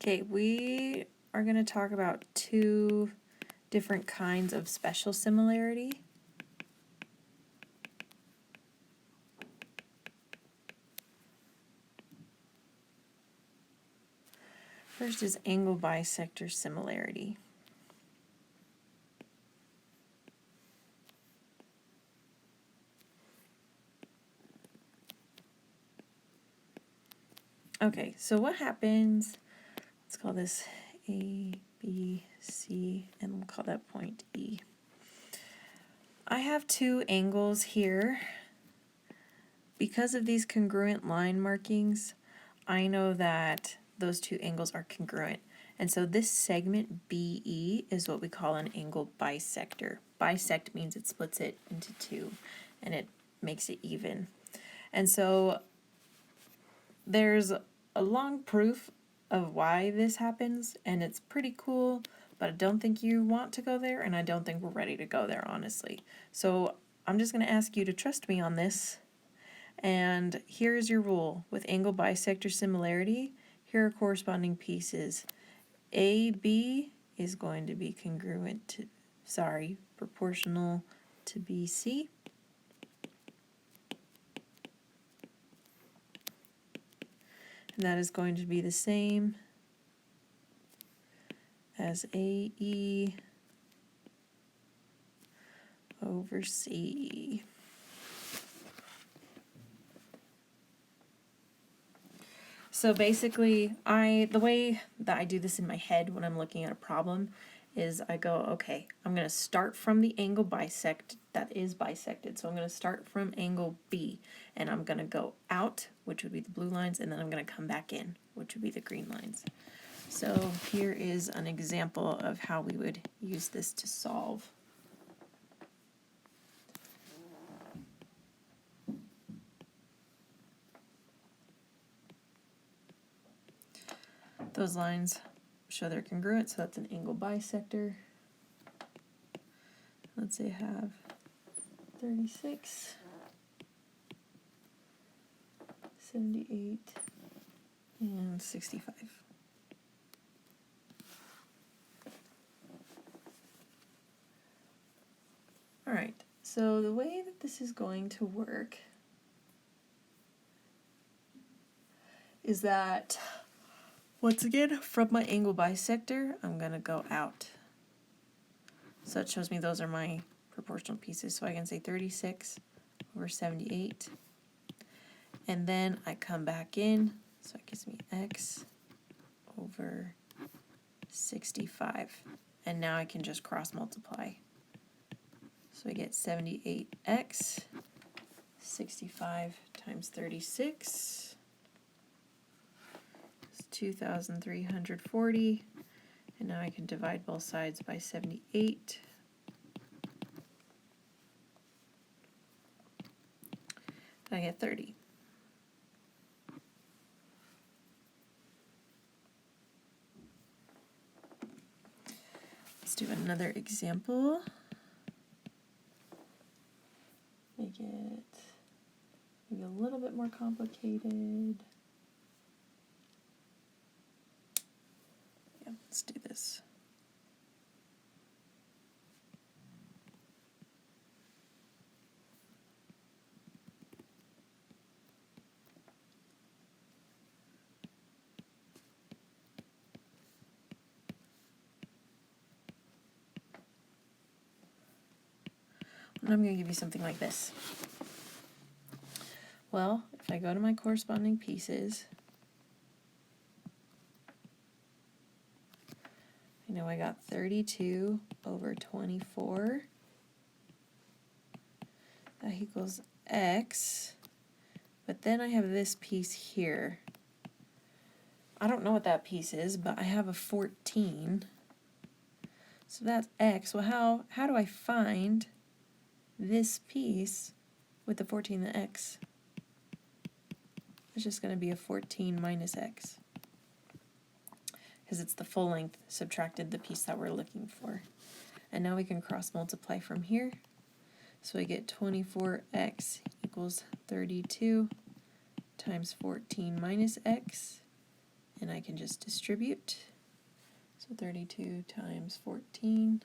Okay, we are going to talk about two different kinds of special similarity. First is angle bisector similarity. Okay, so what happens, let's call this A, B, C, and we'll call that point E. I have two angles here. Because of these congruent line markings, I know that those two angles are congruent. And so this segment BE is what we call an angle bisector. Bisect means it splits it into two and it makes it even. And so there's a long proof of why this happens, and it's pretty cool, but I don't think you want to go there, and I don't think we're ready to go there, honestly. So I'm just going to ask you to trust me on this. And here's your rule. With angle bisector similarity, here are corresponding pieces. AB is going to be proportional to BC. And that is going to be the same as AE over CE. So basically, the way that I do this in my head when I'm looking at a problem is I go, okay, I'm going to start from the angle that is bisected. So I'm going to start from angle B, and I'm going to go out, which would be the blue lines, and then I'm going to come back in, which would be the green lines. So here is an example of how we would use this to solve. Those lines show they're congruent, so that's an angle bisector. Let's say I have 36, 78, and 65. All right, so the way that this is going to work is that, once again, from my angle bisector, I'm going to go out. So it shows me those are my proportional pieces. So I can say 36 over 78. And then I come back in, so it gives me x over 65. And now I can just cross multiply. So I get 78x, 65 times 36 is 2,340. And now I can divide both sides by 78. I get 30. Let's do another example. Make it maybe a little bit more complicated. Yeah, let's do this. And I'm going to give you something like this. Well, if I go to my corresponding pieces, I know I got 32 over 24. That equals x. But then I have this piece here. I don't know what that piece is, but I have a 14. So that's x. Well, how do I find this piece with the 14 and the x? It's just going to be a 14 minus x, because it's the full length subtracted the piece that we're looking for. And now we can cross multiply from here. So I get 24x equals 32 times 14 minus x. and I can just distribute. So 32 times 14,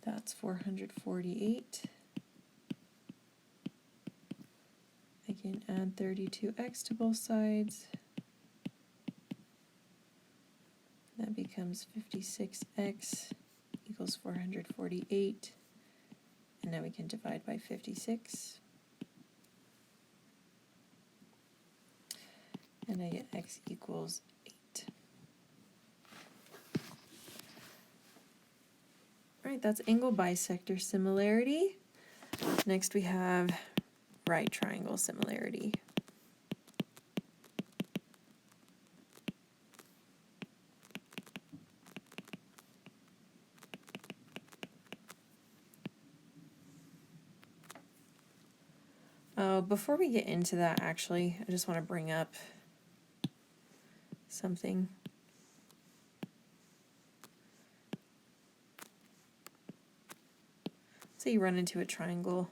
that's 448. I can add 32x to both sides. That becomes 56x equals 448. And now we can divide by 56. And I get x equals 8. All right, that's angle bisector similarity. Next we have right triangle similarity. Before we get into that, actually, I just want to bring up something. Say you run into a triangle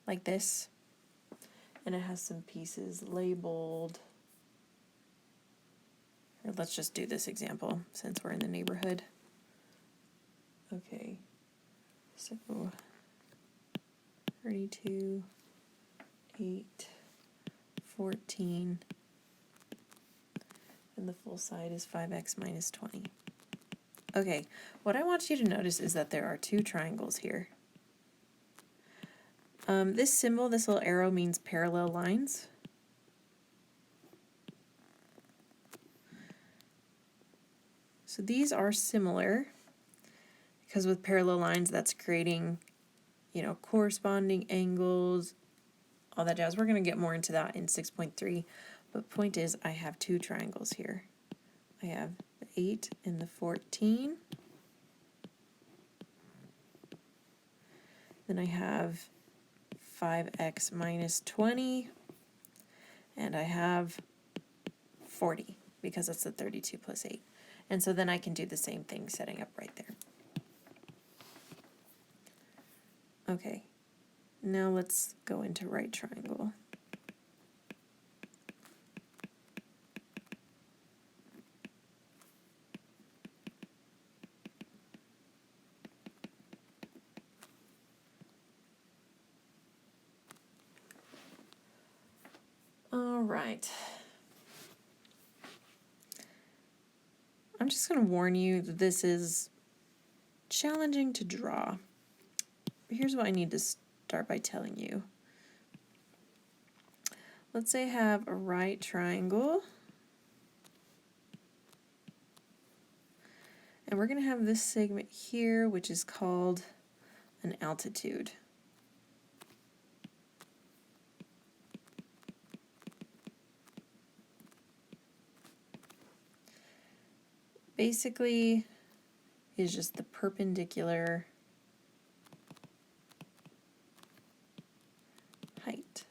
like this, and it has some pieces labeled. Or let's just do this example since we're in the neighborhood. Okay, so 32, 8, 14, and the full side is 5x minus 20. Okay, what I want you to notice is that there are two triangles here. This symbol, this little arrow, means parallel lines. So these are similar because with parallel lines, that's creating, corresponding angles, all that jazz. We're going to get more into that in 6.3, but point is I have two triangles here. I have the 8 and the 14. Then I have 5x minus 20, and I have 40 because that's the 32 plus 8. And so then I can do the same thing setting up right there. Okay, now let's go into right triangle. All right. I'm just going to warn you that this is challenging to draw. Here's what I need to start by telling you. Let's say I have a right triangle. And we're going to have this segment here, which is called an altitude. Basically, is just the perpendicular height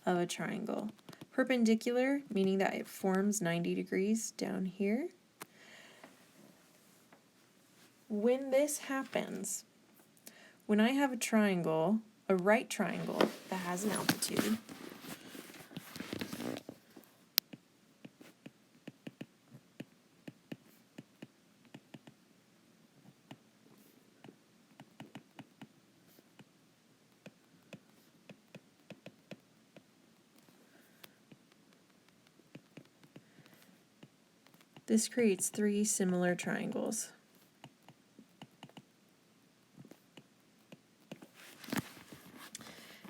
of a triangle. Perpendicular, meaning that it forms 90 degrees down here. When this happens, when I have a triangle, a right triangle that has an altitude, this creates three similar triangles.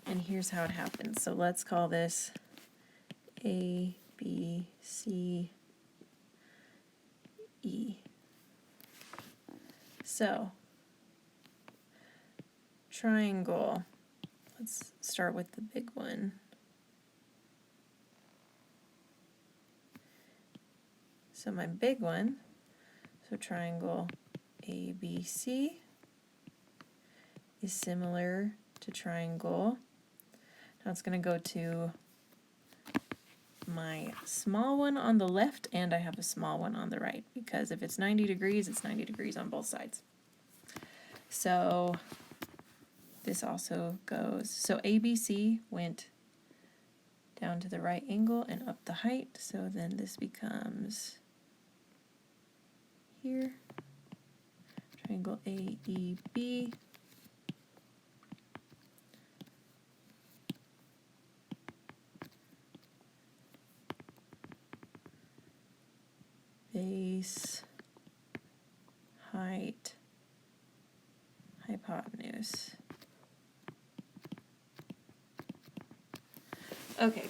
And here's how it happens. So let's call this A, B, C, E. So, triangle. Let's start with the big one. So my big one, so triangle ABC is similar to triangle. Now it's going to go to my small one on the left, and I have a small one on the right, because if it's 90 degrees, it's 90 degrees on both sides. So this also goes, so ABC went down to the right angle and up the height. So then this becomes here, triangle AEB. Base, height, hypotenuse. Okay,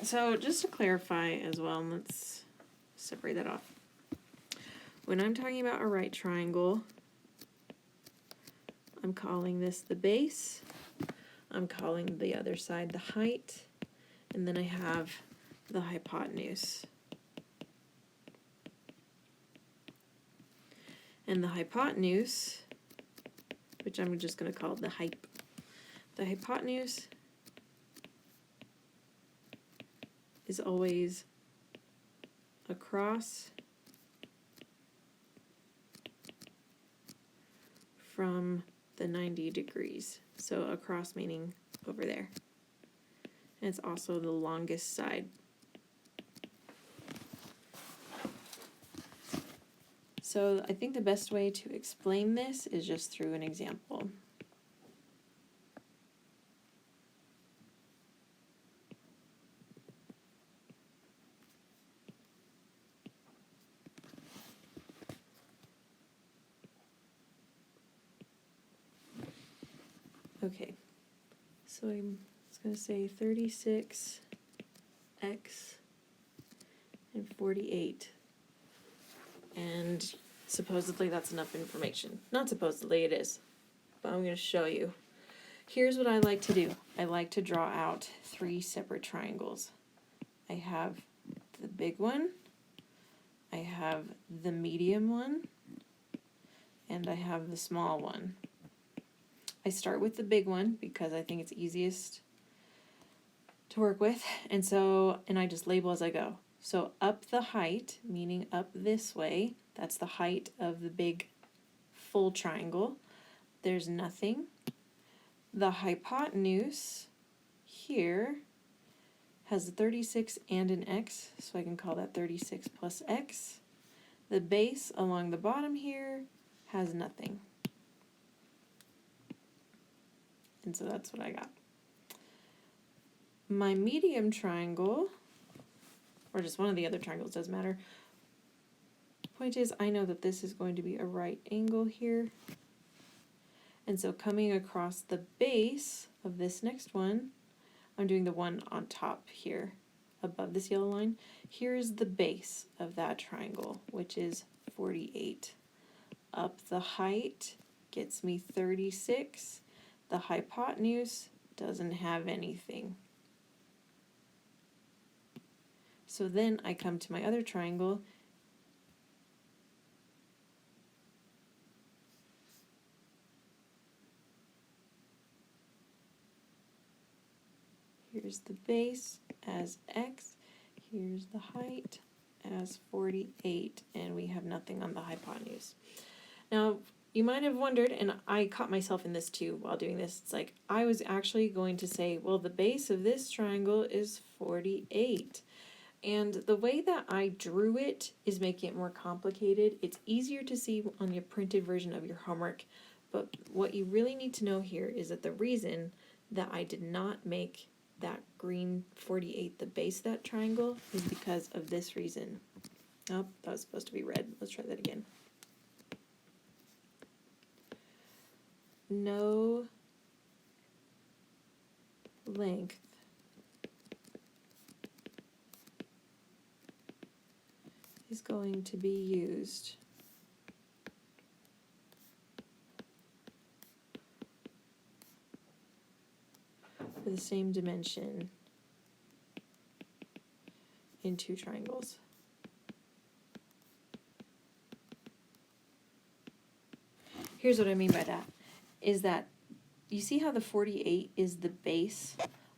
so just to clarify as well, and let's separate that off. When I'm talking about a right triangle, I'm calling this the base, I'm calling the other side the height, and then I have the hypotenuse. And the hypotenuse, which I'm just going to call the hype, the hypotenuse is always across from the 90 degrees. So across meaning over there. And it's also the longest side. So I think the best way to explain this is just through an example. Okay, so I'm just going to say 36x and 48. And supposedly that's enough information. Not supposedly, it is. But I'm going to show you. Here's what I like to do. I like to draw out 3 separate triangles. I have the big one, I have the medium one, and I have the small one. I start with the big one because I think it's easiest to work with, and I just label as I go. So up the height, meaning up this way, that's the height of the big full triangle. There's nothing. The hypotenuse here has a 36 and an x, so I can call that 36 plus x. The base along the bottom here has nothing. And so that's what I got. My medium triangle, or just one of the other triangles, doesn't matter. Point is, I know that this is going to be a right angle here. And so coming across the base of this next one, I'm doing the one on top here, above this yellow line. Here's the base of that triangle, which is 48. Up the height gets me 36. The hypotenuse doesn't have anything. So then I come to my other triangle. Here's the base as x, here's the height as 48, and we have nothing on the hypotenuse. Now, you might have wondered, and I caught myself in this too while doing this, it's like I was actually going to say, well, the base of this triangle is 48. And the way that I drew it is making it more complicated. It's easier to see on your printed version of your homework, but what you really need to know here is that the reason that I did not make that green 48 the base of that triangle is because of this reason. Oh, that was supposed to be red. Let's try that again. No length is going to be used for the same dimension in 2 triangles. Here's what I mean by that, is that you see how the 48 is the base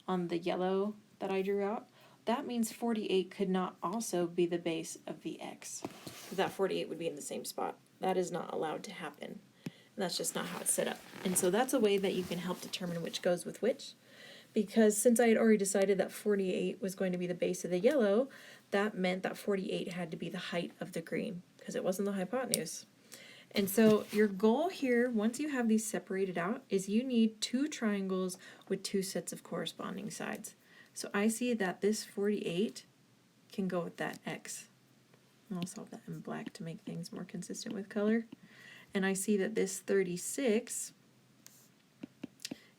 on the yellow that I drew out? That means 48 could not also be the base of the x, because that 48 would be in the same spot. That is not allowed to happen, and that's just not how it's set up. And so that's a way that you can help determine which goes with which, because since I had already decided that 48 was going to be the base of the yellow, that meant that 48 had to be the height of the green, because it wasn't the hypotenuse. And so your goal here, once you have these separated out, is you need two triangles with two sets of corresponding sides. So I see that this 48 can go with that X. And I'll solve that in black to make things more consistent with color. And I see that this 36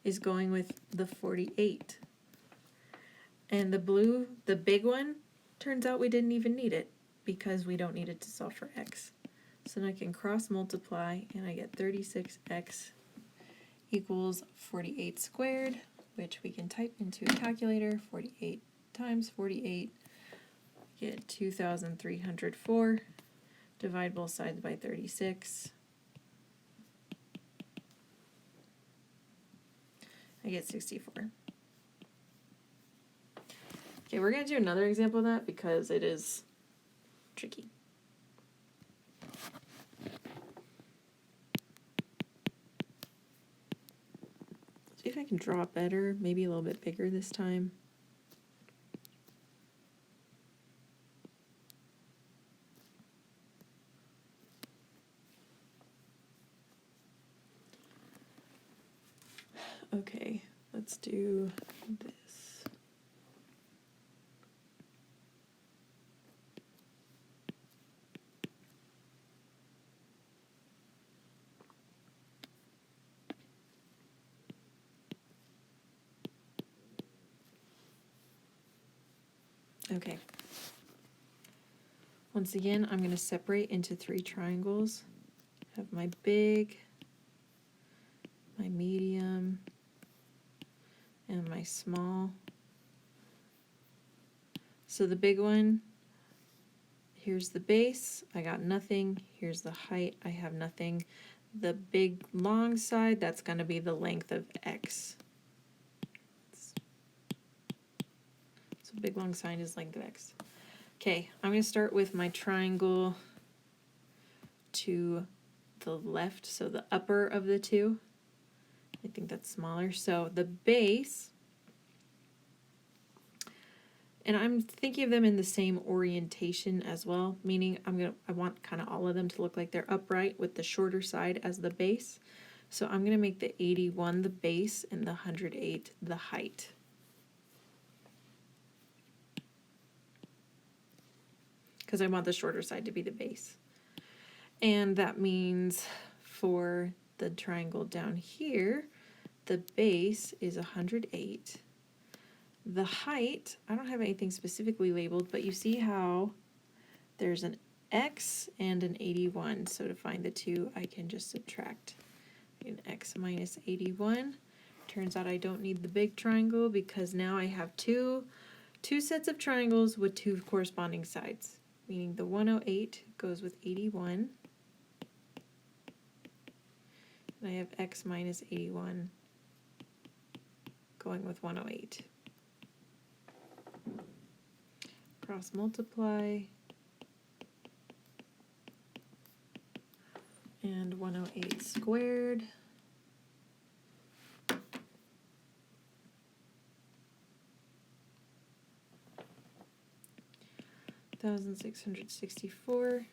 is going with the 48. And the blue, the big one, turns out we didn't even need it because we don't need it to solve for X. So then I can cross multiply and I get 36x equals 48 squared, which we can type into a calculator. 48 times 48, get 2,304. Divide both sides by 36. I get 64. Okay, we're going to do another example of that because it is tricky. See if I can draw it better, maybe a little bit bigger this time. Okay, let's do this. Okay. Once again, I'm going to separate into three triangles. Have my big, my medium, and my small. So the big one, here's the base, I got nothing. Here's the height, I have nothing. The big long side, that's going to be the length of X. So big long side is length of X. Okay, I'm going to start with my triangle to the left, so the upper of the two. I think that's smaller. So the base, and I'm thinking of them in the same orientation as well, meaning I want kind of all of them to look like they're upright with the shorter side as the base. So I'm going to make the 81 the base and the 108 the height. Because I want the shorter side to be the base. And that means for the triangle down here, the base is 108. The height, I don't have anything specifically labeled, but you see how there's an X and an 81. So to find the two, I can just subtract an X minus 81. Turns out I don't need the big triangle because now I have two sets of triangles with two corresponding sides. Meaning the 108 goes with 81. And I have X minus 81 going with 108. Cross multiply. And 108 squared. $1,664.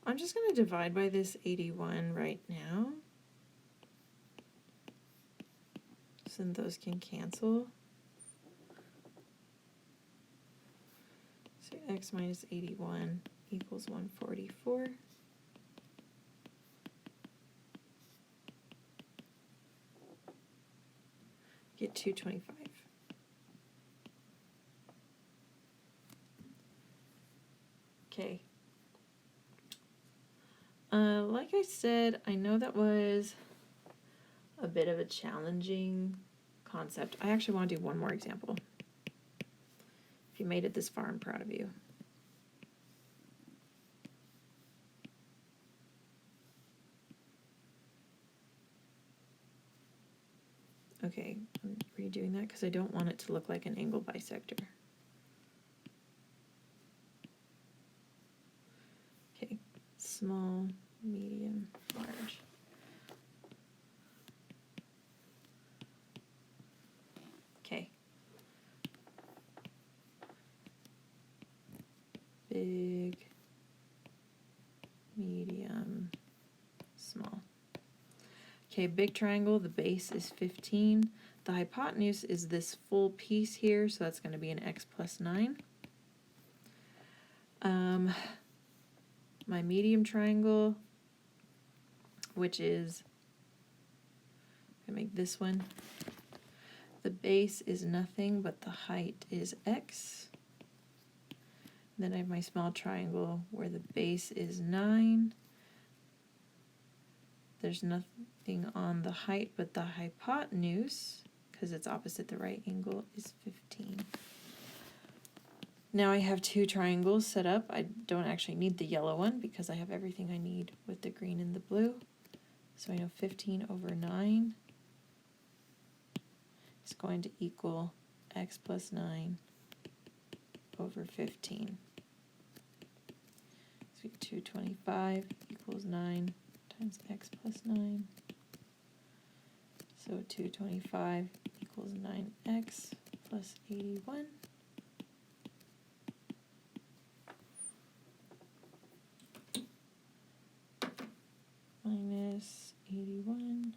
I'm just going to divide by this 81 right now. So then those can cancel. So X minus 81 equals 144. Get 225. Okay. Like I said, I know that was a bit of a challenging concept. I actually want to do one more example. If you made it this far, I'm proud of you. Okay, I'm redoing that because I don't want it to look like an angle bisector. Okay, small, medium, large. big, medium, small. Okay, big triangle, the base is 15. The hypotenuse is this full piece here, so that's going to be an x plus 9. My medium triangle, which is, I'm going to make this one, the base is nothing, but the height is x. Then I have my small triangle where the base is 9. There's nothing on the height, but the hypotenuse, because it's opposite the right angle, is 15. Now I have two triangles set up. I don't actually need the yellow one because I have everything I need with the green and the blue. So I know 15 over 9 is going to equal x plus 9 over 15. So 225 equals 9 times x plus 9. So 225 equals 9x plus 81. Minus 81,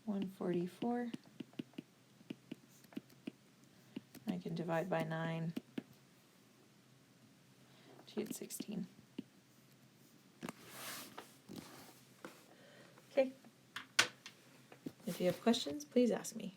144. I can divide by 9 to get 16. Okay. If you have questions, please ask me.